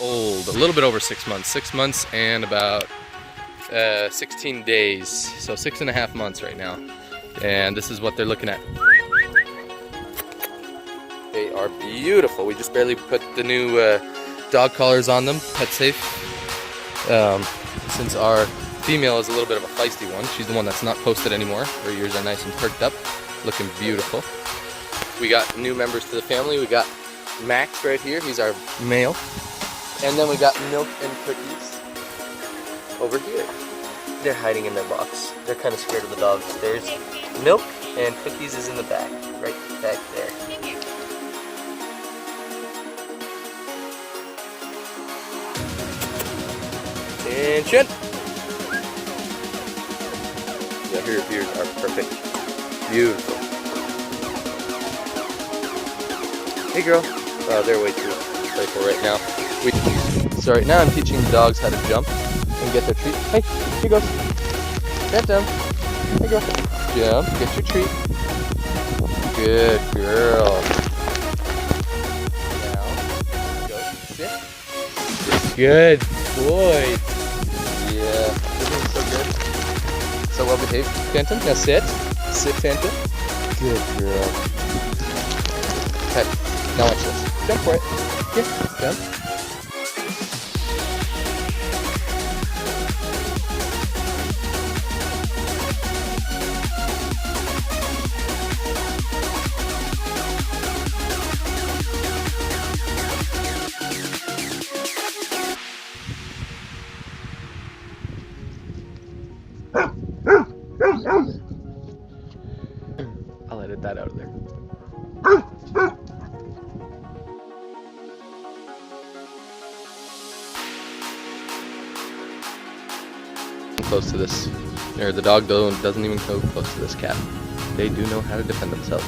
old, a little bit over 6 months. 6 months and about 16 days, so 6.5 months right now. And this is what they're looking at. They are beautiful. We just barely put the new dog collars on them, petsafe. Since our female is a little bit of a feisty one, she's the one that's not posted anymore. Her ears are nice and perked up, looking beautiful. We got new members to the family. We got Max right here, he's our male. And then we got Milk and Cookies over here. They're hiding in their box. They're kind of scared of the dogs. There's Milk and Cookies is in the back, right back there. Attention! Yeah, her ears are perfect. Beautiful. Hey girl. Oh, they're way too playful right now. So right now I'm teaching the dogs how to jump and get their treat. Hey, here goes. Get down. Hey girl. Jump, get your treat. Good girl. Now, go, sit. Good boy. Yeah, this is so good. So well behaved, Phantom. Now sit. Sit, Phantom. Good girl. Okay, now watch this. Jump for it. Here, jump. I'll edit that out of there. Close to this, or the dog doesn't even go close to this cat. They do know how to defend themselves.